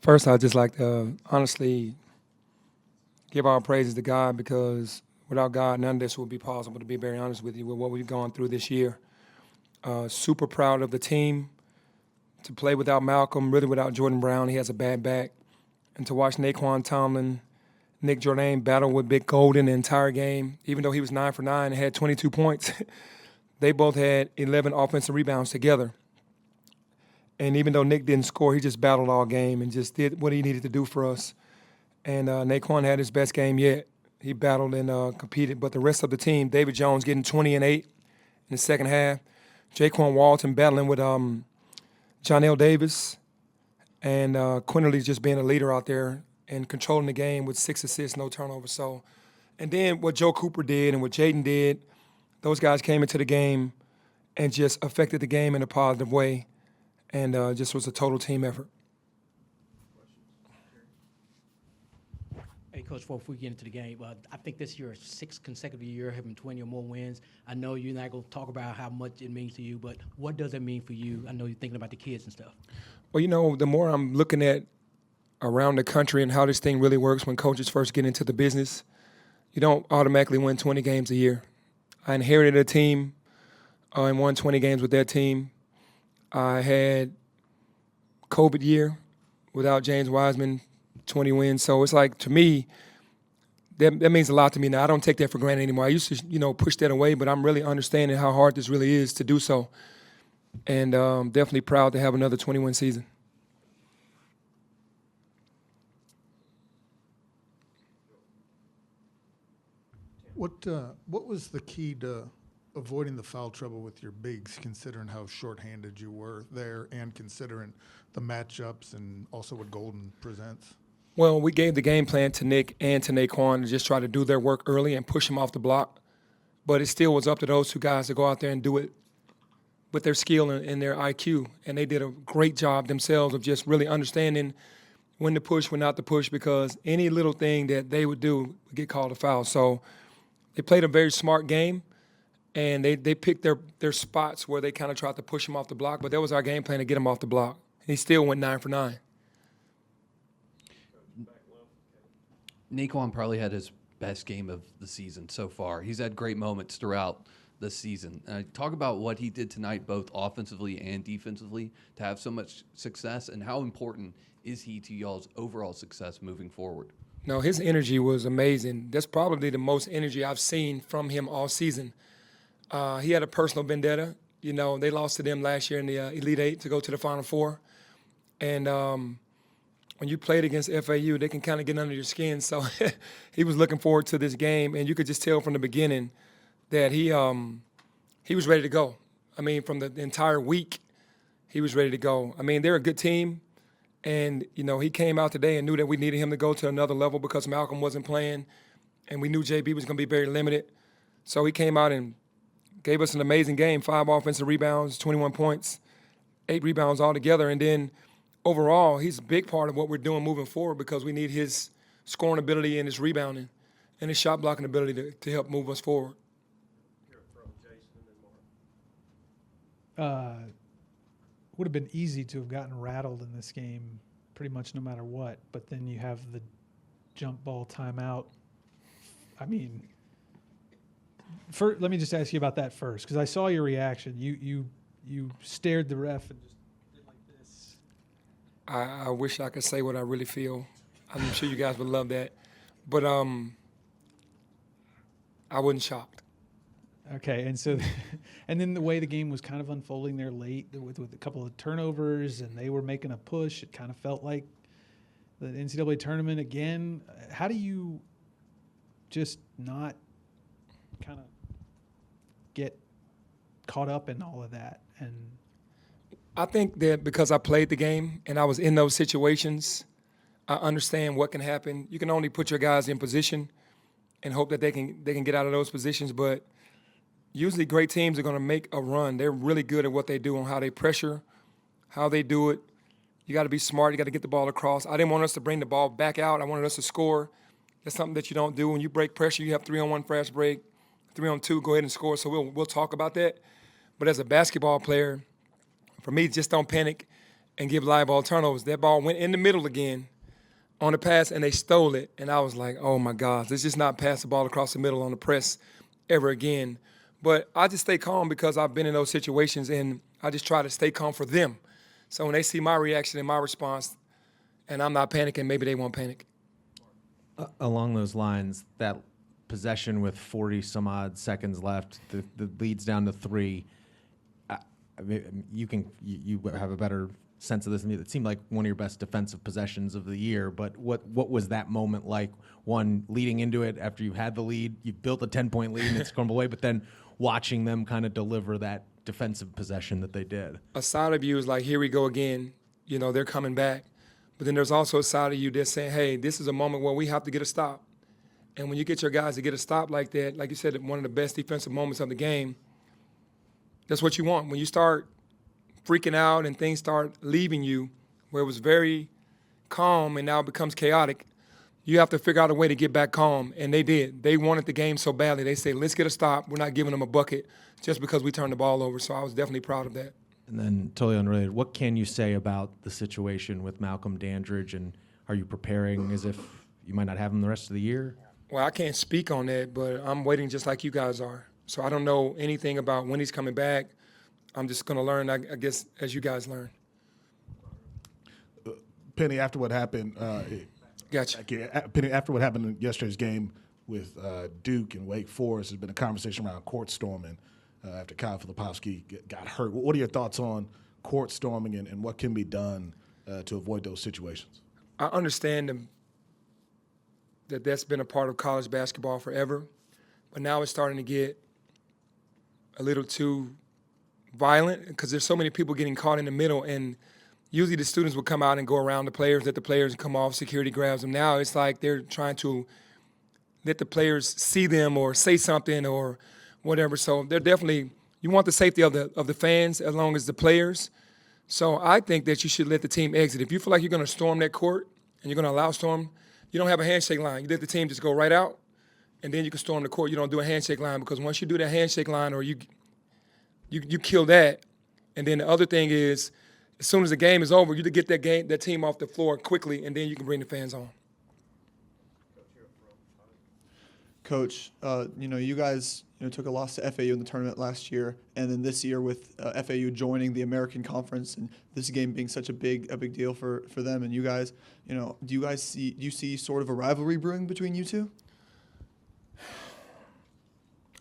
First, I'd just like to honestly give our praises to God because without God, none of this would be possible, to be very honest with you, with what we've gone through this year. Super proud of the team. To play without Malcolm, really without Jordan Brown, he has a bad back. And to watch Nae'Quan Tomlin, Nick Jordan battle with Big Golden the entire game, even though he was 9 for 9 and had 22 points, they both had 11 offensive rebounds together. And even though Nick didn't score, he just battled all game and just did what he needed to do for us. And Nae'Quan had his best game yet. He battled and competed. But the rest of the team, David Jones getting 20 and 8 in the second half, Jaquan Walton battling with Jonell Davis, and Quinterly just being a leader out there and controlling the game with 6 assists, no turnovers. So, and then what Joe Cooper did and what Jaden did, those guys came into the game and just affected the game in a positive way, and just was a total team effort. Hey, Coach, before we get into the game, I think this year is 6th consecutive year having 20 or more wins. I know you're not going to talk about how much it means to you, but what does it mean for you? I know you're thinking about the kids and stuff. Well, you know, the more I'm looking at around the country and how this thing really works when coaches first get into the business, you don't automatically win 20 games a year. I inherited a team and won 20 games with that team. I had COVID year without James Wiseman, 20 wins. So it's like, to me, that means a lot to me now. I don't take that for granted anymore. I used to, push that away, but I'm really understanding how hard this really is to do so. And definitely proud to have another 20-win season. What was the key to avoiding the foul trouble with your bigs, considering how shorthanded you were there and considering the matchups and also what Golden presents? Well, we gave the game plan to Nick and to Nae'Quan to just try to do their work early and push them off the block. But it still was up to those two guys to go out there and do it with their skill and their IQ. And they did a great job themselves of just really understanding when to push, when not to push, because any little thing that they would do would get called a foul. So they played a very smart game, and they picked their spots where they kind of tried to push him off the block. But that was our game plan, to get him off the block. And he still went 9 for 9. Nae'Quan probably had his best game of the season so far. He's had great moments throughout the season. Talk about what he did tonight, both offensively and defensively, to have so much success, and how important is he to y'all's overall success moving forward? No, his energy was amazing. That's probably the most energy I've seen from him all season. He had a personal vendetta. You know, they lost to them last year in the Elite Eight to go to the Final Four. And when you played against FAU, they can kind of get under your skin. So he was looking forward to this game, and you could just tell from the beginning that he was ready to go. I mean, from the entire week, he was ready to go. I mean, they're a good team, and, he came out today and knew that we needed him to go to another level because Malcolm wasn't playing, and we knew JB was going to be very limited. So he came out and gave us an amazing game, 5 offensive rebounds, 21 points, 8 rebounds altogether, and then overall, he's a big part of what we're doing moving forward because we need his scoring ability and his rebounding and his shot blocking ability to help move us forward. Would have been easy to have gotten rattled in this game pretty much no matter what, but then you have the jump ball timeout. I mean, let me just ask you about that first, because I saw your reaction. You stared the ref and just did like this. I wish I could say what I really feel. I'm sure you guys would love that. But I wasn't shocked. Okay, and so, and then the way the game was kind of unfolding there late with a couple of turnovers, and they were making a push. It kind of felt like the NCAA tournament again. How do you just not kind of get caught up in all of that? And I think that because I played the game and I was in those situations, I understand what can happen. You can only put your guys in position and hope that they can get out of those positions, but usually great teams are going to make a run. They're really good at what they do, on how they pressure, how they do it. You got to be smart. You got to get the ball across. I didn't want us to bring the ball back out. I wanted us to score. That's something that you don't do. When you break pressure, you have 3-on-1 fast break, 3-on-2, go ahead and score. So we'll talk about that. But as a basketball player, for me, just don't panic and give live ball turnovers. That ball went in the middle again on the pass, and they stole it. And I was like, oh, my gosh, let's just not pass the ball across the middle on the press ever again. But I just stay calm because I've been in those situations, and I just try to stay calm for them. So when they see my reaction and my response, and I'm not panicking, maybe they won't panic. Along those lines, that possession with 40 some odd seconds left, the lead's down to 3. I mean, you have a better sense of this than me. It seemed like one of your best defensive possessions of the year. But what was that moment like? One, leading into it after you had the lead, you built a 10-point lead and it's crumbled away. But then watching them kind of deliver that defensive possession that they did. A side of you is like, here we go again. You know, they're coming back. But then there's also a side of you that's saying, hey, this is a moment where we have to get a stop. And when you get your guys to get a stop like that, like you said, one of the best defensive moments of the game, that's what you want. When you start freaking out and things start leaving you, where it was very calm and now it becomes chaotic, you have to figure out a way to get back calm. And they did. They wanted the game so badly. They said, let's get a stop. We're not giving them a bucket just because we turned the ball over. So I was definitely proud of that. And then totally unrelated, what can you say about the situation with Malcolm Dandridge, and are you preparing as if you might not have him the rest of the year? Well, I can't speak on that, but I'm waiting just like you guys are. So I don't know anything about when he's coming back. I'm just going to learn, I guess, as you guys learn. Penny, after what happened, Gotcha. Penny, after what happened in yesterday's game with Duke and Wake Forest, there's been a conversation around court storming after Kyle Filipowski got hurt. What are your thoughts on court storming and what can be done to avoid those situations? I understand that that's been a part of college basketball forever, but now it's starting to get a little too violent because there's so many people getting caught in the middle, and usually the students will come out and go around the players, let the players come off, security grabs them. Now it's like they're trying to let the players see them or say something or whatever. So they're definitely, you want the safety of the fans as long as the players. So I think that you should let the team exit. If you feel like you're going to storm that court and you're going to allow storm, you don't have a handshake line. You let the team just go right out, and then you can storm the court. You don't do a handshake line, because once you do that handshake line or you kill that. And then the other thing is, as soon as the game is over, you to get that team off the floor quickly, and then you can bring the fans on. Coach, you guys took a loss to FAU in the tournament last year, and then this year with FAU joining the American Conference, and this game being such a big deal for them and you guys. Do you see sort of a rivalry brewing between you two?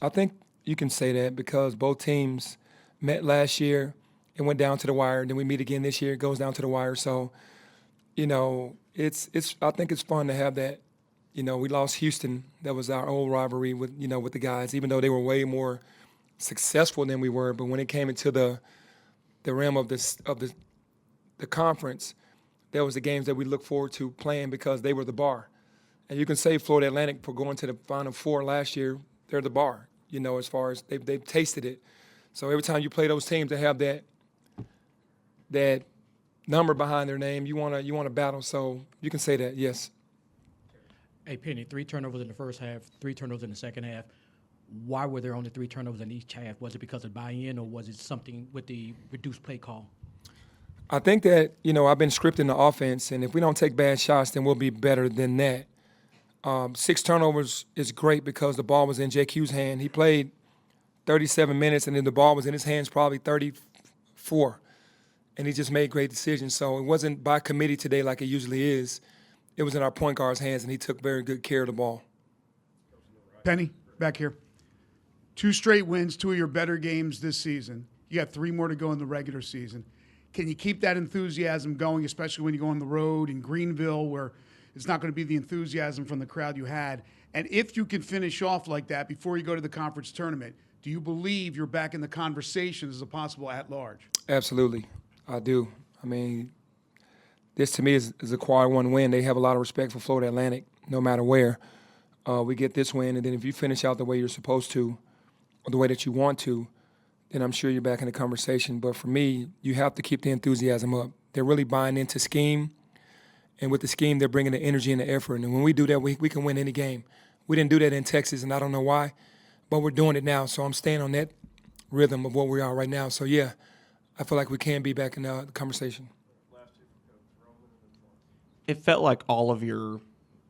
I think you can say that because both teams met last year. It went down to the wire. Then we meet again this year. It goes down to the wire. So, it's. I think it's fun to have that. We lost Houston. That was our old rivalry with the guys, even though they were way more successful than we were. But when it came into the realm of the conference, there was the games that we looked forward to playing because they were the bar. And you can say Florida Atlantic for going to the Final Four last year, they're the bar. As far as they've tasted it. So every time you play those teams that have that number behind their name, you want to battle. So you can say that, yes. Hey, Penny, 3 turnovers in the first half, 3 turnovers in the second half. Why were there only 3 turnovers in each half? Was it because of buy-in, or was it something with the reduced play call? I think that, I've been scripting the offense, and if we don't take bad shots, then we'll be better than that. 6 turnovers is great because the ball was in JQ's hand. He played 37 minutes, and then the ball was in his hands probably 34, and he just made great decisions. So it wasn't by committee today like it usually is. It was in our point guard's hands, and he took very good care of the ball. Penny, back here. 2 straight wins, 2 of your better games this season. You got 3 more to go in the regular season. Can you keep that enthusiasm going, especially when you go on the road in Greenville, where it's not going to be the enthusiasm from the crowd you had? And if you can finish off like that before you go to the conference tournament, do you believe you're back in the conversation as a possible at-large? Absolutely, I do. I mean, this to me is a quad 1 win. They have a lot of respect for Florida Atlantic, no matter where. We get this win, and then if you finish out the way you're supposed to, or the way that you want to, then I'm sure you're back in the conversation. But for me, you have to keep the enthusiasm up. They're really buying into scheme, and with the scheme, they're bringing the energy and the effort. And when we do that, we can win any game. We didn't do that in Texas, and I don't know why, but we're doing it now. So I'm staying on that rhythm of what we are right now. So, yeah, I feel like we can be back in the conversation. it felt like all of your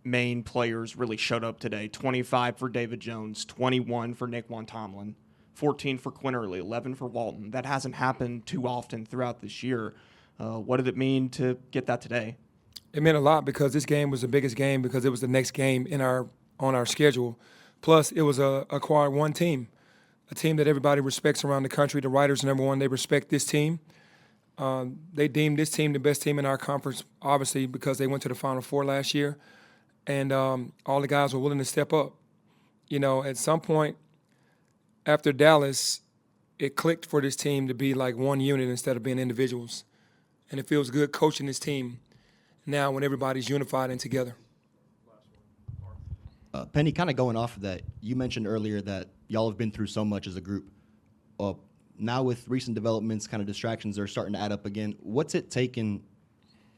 main players really showed up today. 25 for David Jones, 21 for Nae'Quan Tomlin, 14 for Quinn Early, 11 for Walton. That hasn't happened too often throughout this year. What did it mean to get that today? It meant a lot because this game was the biggest game because it was the next game on our schedule. Plus, it was a quad one team, a team that everybody respects around the country. The writers, number one, they respect this team. They deemed this team the best team in our conference, obviously, because they went to the Final Four last year. And all the guys were willing to step up. You know, at some point after Dallas, it clicked for this team to be like one unit instead of being individuals. And it feels good coaching this team now when everybody's unified and together. Penny, kind of going off of that, you mentioned earlier that y'all have been through so much as a group. Now with recent developments, kind of distractions are starting to add up again. What's it taken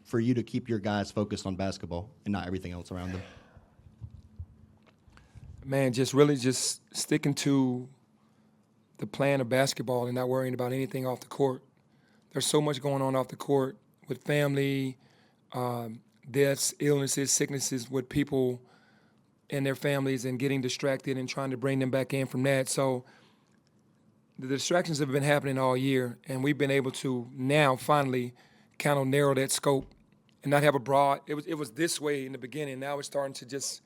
for you to keep your guys focused on basketball and not everything else around them? Man, just sticking to the plan of basketball and not worrying about anything off the court. There's so much going on off the court with family, deaths, illnesses, sicknesses with people and their families, and getting distracted and trying to bring them back in from that. So the distractions have been happening all year, and we've been able to now finally kind of narrow that scope and not have a broad. It was this way in the beginning. Now it's starting to just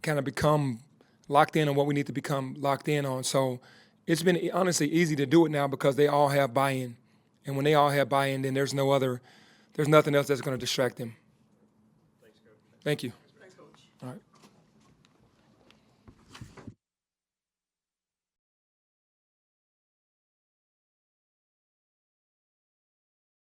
kind of become locked in on what we need to become locked in on. So it's been honestly easy to do it now because they all have buy-in. And when they all have buy-in, then there's nothing else that's going to distract them. Thanks, Coach. Thank you. Thanks, Coach. All right.